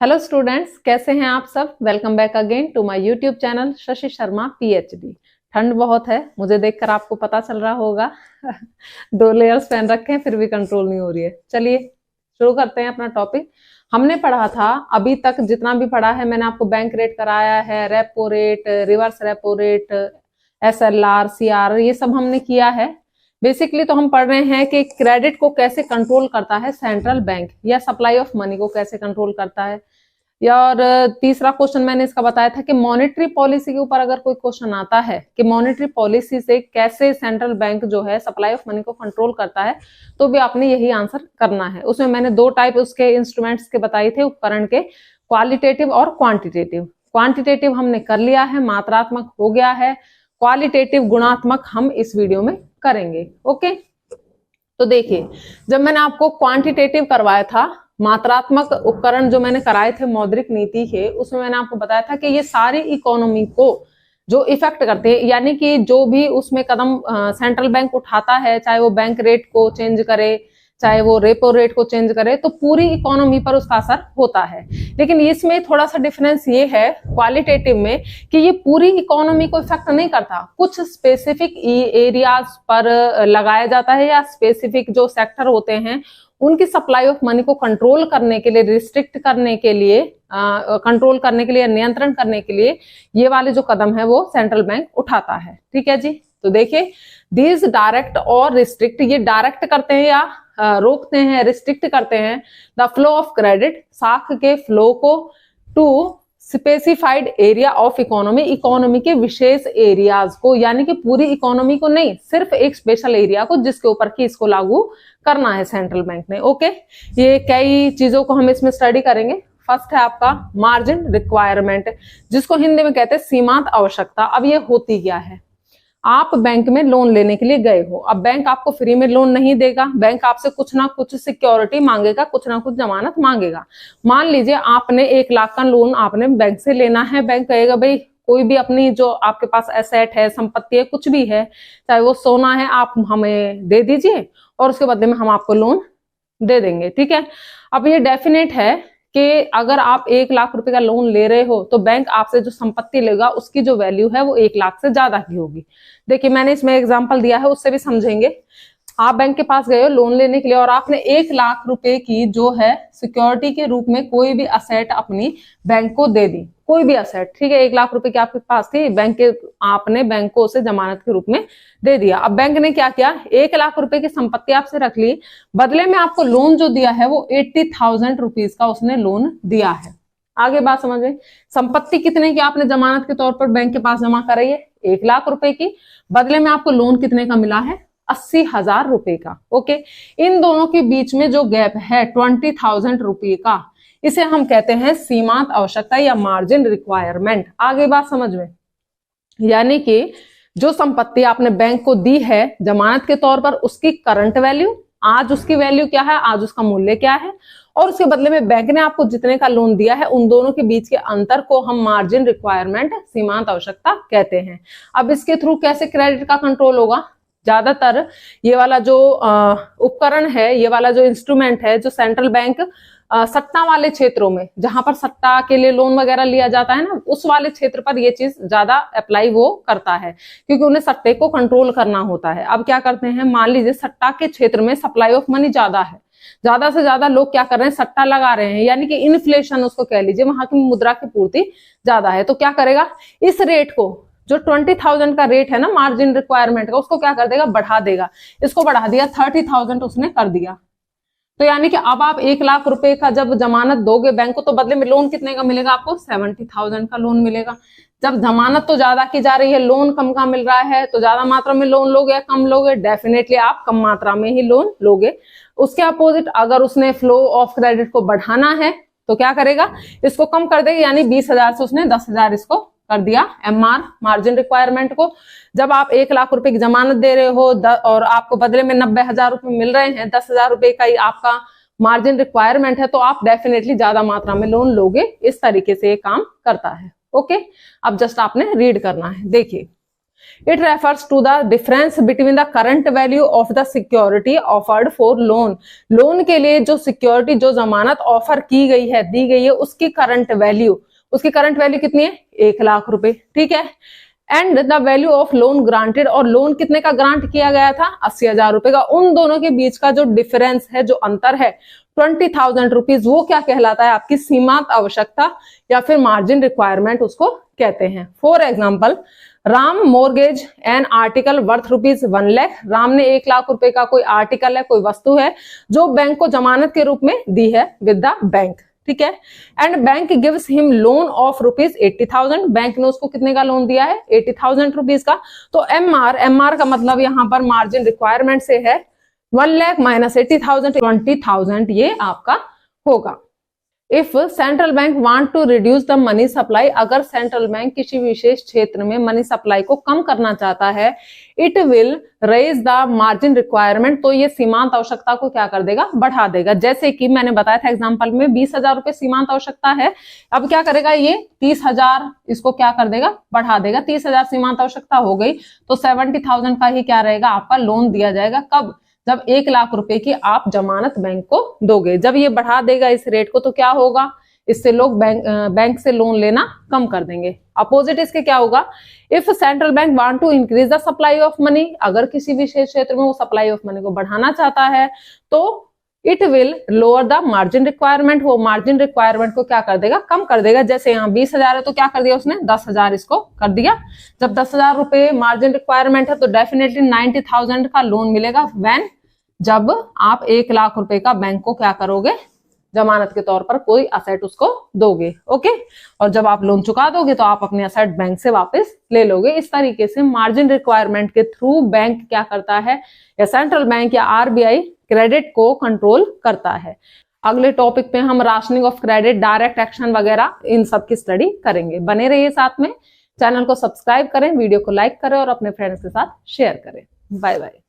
Hello students, कैसे हैं आप सब। Welcome back again to my YouTube channel Shashi Sharma PhD. ठंड बहुत है, मुझे देखकर आपको पता चल रहा होगा। 2 लेयर्स पहन रखे हैं फिर भी कंट्रोल नहीं हो रही है। चलिए शुरू करते हैं अपना टॉपिक। हमने पढ़ा था, अभी तक जितना भी पढ़ा है मैंने आपको बैंक रेट कराया है, repo rate, reverse repo rate, SLR, CR, ये सब हमने किया है। बेसिकली तो हम पढ़ रहे हैं कि क्रेडिट को कैसे कंट्रोल करता है सेंट्रल बैंक, या सप्लाई ऑफ मनी को कैसे कंट्रोल करता है। या और तीसरा क्वेश्चन मैंने इसका बताया था कि मॉनेटरी पॉलिसी के ऊपर अगर कोई क्वेश्चन आता है कि मॉनेटरी पॉलिसी से कैसे सेंट्रल बैंक जो है सप्लाई ऑफ मनी को कंट्रोल करता है, तो भी आपने यही आंसर करना है। उसमें मैंने 2 टाइप उसके इंस्ट्रूमेंट्स के बताए थे, उपकरण के, क्वालिटेटिव और क्वांटिटेटिव। क्वांटिटेटिव हमने कर लिया है, मात्रात्मक हो गया है। क्वालिटेटिव गुणात्मक हम इस वीडियो में करेंगे। ओके, तो देखिए, जब मैंने आपको क्वांटिटेटिव करवाया था, मात्रात्मक उपकरण जो मैंने कराए थे मौद्रिक नीति के, उसमें मैंने आपको बताया था कि ये सारी इकोनॉमी को जो इफेक्ट करते हैं, यानी कि जो भी उसमें कदम सेंट्रल बैंक उठाता है, चाहे वो बैंक रेट को चेंज करे, चाहे वो रेपो रेट को चेंज करे, तो पूरी इकोनॉमी पर उसका असर होता है। लेकिन इसमें थोड़ा सा डिफरेंस ये है क्वालिटेटिव में कि ये पूरी इकोनॉमी को इफेक्ट नहीं करता, कुछ स्पेसिफिक एरियाज पर लगाया जाता है, या स्पेसिफिक जो सेक्टर होते हैं उनकी सप्लाई ऑफ मनी को कंट्रोल करने के लिए, रिस्ट्रिक्ट करने के लिए, कंट्रोल करने के लिए, नियंत्रण करने के लिए ये वाले जो कदम है वो सेंट्रल बैंक उठाता है। ठीक है जी। तो देखिए, दीज डायरेक्ट और रिस्ट्रिक्ट, ये डायरेक्ट करते हैं या रोकते हैं, रिस्ट्रिक्ट करते हैं द फ्लो ऑफ क्रेडिट, साख के फ्लो को, to specified area of economy, economy के विशेष एरियाज को, यानी कि पूरी इकोनॉमी को नहीं, सिर्फ एक स्पेशल एरिया को जिसके ऊपर की इसको लागू करना है सेंट्रल बैंक ने। ओके, ये कई चीजों को हम इसमें स्टडी करेंगे। फर्स्ट है आपका मार्जिन रिक्वायरमेंट, जिसको हिंदी में कहते हैं सीमांत आवश्यकता। अब ये होती क्या है, आप बैंक में लोन लेने के लिए गए हो, अब बैंक आपको फ्री में लोन नहीं देगा, बैंक आपसे कुछ ना कुछ सिक्योरिटी मांगेगा, कुछ ना कुछ जमानत मांगेगा। मान लीजिए आपने 1 लाख का लोन आपने बैंक से लेना है, बैंक कहेगा भाई कोई भी अपनी जो आपके पास एसेट है, संपत्ति है, कुछ भी है, चाहे वो सोना है, आप हमें दे दीजिए और उसके बदले में हम आपको लोन दे देंगे। ठीक है, अब ये डेफिनेट है कि अगर आप 1 लाख रुपए का लोन ले रहे हो तो बैंक आपसे जो संपत्ति लेगा उसकी जो वैल्यू है वो 1 लाख से ज्यादा की होगी। देखिए, मैंने इसमें एग्जांपल दिया है, उससे भी समझेंगे। आप बैंक के पास गए हो लोन लेने के लिए और आपने 1 लाख रुपए की जो है सिक्योरिटी के रूप में कोई भी असेट अपनी बैंक को दे दी, कोई भी असेट। ठीक है, 1 लाख रुपए की आपके पास थी, बैंक के आपने बैंक को उसे जमानत के रूप में दे दिया। अब बैंक ने क्या किया, 1 लाख रुपए की संपत्ति आपसे रख ली, बदले में आपको लोन जो दिया है वो 80,000 रुपीज का उसने लोन दिया है। आगे बात समझ में, संपत्ति कितने की आपने जमानत के तौर पर बैंक के पास जमा कराई है, 1 लाख रुपए की, बदले में आपको लोन कितने का मिला है, 80,000 रुपए का। ओके, इन दोनों के बीच में जो गैप है 20,000 रुपए का, इसे हम कहते हैं सीमांत आवश्यकता या मार्जिन रिक्वायरमेंट। आगे बात समझ में, यानी कि जो संपत्ति आपने बैंक को दी है जमानत के तौर पर, उसकी करंट वैल्यू, आज उसकी वैल्यू क्या है, आज उसका मूल्य क्या है, और उसके बदले में बैंक ने आपको जितने का लोन दिया है, उन दोनों के बीच के अंतर को हम मार्जिन रिक्वायरमेंट, सीमांत आवश्यकता कहते हैं। अब इसके थ्रू कैसे क्रेडिट का कंट्रोल होगा, ज्यादातर ये वाला जो उपकरण है, ये वाला जो इंस्ट्रूमेंट है, जो सेंट्रल बैंक सट्टा वाले क्षेत्रों में, जहां पर सट्टा के लिए लोन वगैरह लिया जाता है ना, उस वाले क्षेत्र पर ये चीज ज्यादा अप्लाई वो करता है, क्योंकि उन्हें सट्टे को कंट्रोल करना होता है। अब क्या करते हैं, मान लीजिए सट्टा के क्षेत्र में सप्लाई ऑफ मनी ज्यादा है, ज्यादा से ज्यादा लोग क्या कर रहे हैं, सट्टा लगा रहे हैं, यानी कि इन्फ्लेशन उसको कह लीजिए, वहां की मुद्रा की पूर्ति ज्यादा है, तो क्या करेगा, इस रेट को, जो 20,000 का रेट है ना मार्जिन रिक्वायरमेंट का, उसको क्या कर देगा, बढ़ा देगा। इसको बढ़ा दिया, 30,000 उसने कर दिया। तो यानी कि अब आप 1 लाख रुपए का जब जमानत दोगे बैंक को, तो बदले में लोन कितने का मिलेगा, आपको 70,000 का लोन मिलेगा। जब जमानत तो ज्यादा की जा रही है, लोन कम का मिल रहा है, तो ज्यादा मात्रा में लोन लोगे या कम लोगे, डेफिनेटली आप कम मात्रा में ही लोन लोगे। उसके अपोजिट अगर उसने फ्लो ऑफ क्रेडिट को बढ़ाना है तो क्या करेगा, इसको कम कर देगा, यानी 20,000 से उसने 10,000 इसको कर दिया, MR मार्जिन रिक्वायरमेंट को। जब आप 1 लाख रुपए की जमानत दे रहे हो और आपको बदले में 90,000 रुपए मिल रहे हैं, 10,000 रुपए का ही आपका मार्जिन रिक्वायरमेंट है, तो आप डेफिनेटली ज्यादा मात्रा में लोन लोगे। इस तरीके से ये काम करता है। ओके, अब जस्ट आपने रीड करना है। देखिए, It refers to the difference between the current value of the security offered for loan. Loan के लिए जो सिक्योरिटी, जो जमानत ऑफर की गई है, दी गई है, उसकी करंट वैल्यू कितनी है? 1 लाख रुपए, ठीक है। And the value of loan granted, और लोन कितने का ग्रांट किया गया था? 80,000 रुपए का। उन दोनों के बीच का जो डिफरेंस है, जो अंतर है 20,000 रुपीज, वो क्या कहलाता है? आपकी सीमांत आवश्यकता या फिर मार्जिन रिक्वायरमेंट उसको कहते हैं। For example, Ram mortgage an article worth ₹1 lakh. Ram ने 1 लाख रुपए का कोई आर्टिकल है, कोई वस्तु है जो बैंक को जमानत के रूप में दी है विद द बैंक, ठीक है। And bank gives him loan of ₹80,000। Bank ने उसको कितने का लोन दिया है? 80,000 रुपीज का। तो एमआर का मतलब यहां पर मार्जिन रिक्वायरमेंट से है 1 लाख माइनस 80,000, 20,000 ये आपका होगा। If central bank want to reduce the money supply, अगर सेंट्रल बैंक किसी विशेष क्षेत्र में मनी सप्लाई को कम करना चाहता है, it will raise the margin requirement, तो ये सीमांत आवश्यकता को क्या कर देगा? बढ़ा देगा। जैसे कि मैंने बताया था एग्जांपल में 20,000 रुपए सीमांत आवश्यकता है, अब क्या करेगा ये 30,000, इसको क्या कर देगा? बढ़ा देगा। 30,000 सीमांत आवश्यकता हो गई तो 70,000 का ही क्या रहेगा? आपका लोन दिया जाएगा। कब? जब 1 लाख रुपए की आप जमानत बैंक को दोगे। जब ये बढ़ा देगा इस रेट को तो क्या होगा? इससे लोग बैंक से लोन लेना कम कर देंगे। अपोजिट इसके क्या होगा? If central bank want to increase the supply of money, अगर किसी विशेष क्षेत्र में वो सप्लाई ऑफ मनी को बढ़ाना चाहता है तो it will lower the margin requirement, वो मार्जिन रिक्वायरमेंट को क्या कर देगा? कम कर देगा। जैसे यहाँ 20,000 है तो क्या कर दिया उसने? 10,000 इसको कर दिया। जब 10,000 रुपए मार्जिन रिक्वायरमेंट है तो डेफिनेटली 90,000 का लोन मिलेगा। व्हेन? जब आप 1 लाख रुपए का बैंक को क्या करोगे? जमानत के तौर पर कोई असेट उसको दोगे, ओके। और जब आप लोन चुका दोगे तो आप अपने असेट बैंक से वापस ले लोगे। इस तरीके से मार्जिन रिक्वायरमेंट के थ्रू बैंक क्या करता है, या सेंट्रल बैंक या आरबीआई क्रेडिट को कंट्रोल करता है। अगले टॉपिक पे हम rationing of credit, direct action वगैरह इन सब की स्टडी करेंगे। बने रहिए साथ में, चैनल को सब्सक्राइब करें, वीडियो को लाइक करें और अपने फ्रेंड्स के साथ शेयर करें। Bye bye.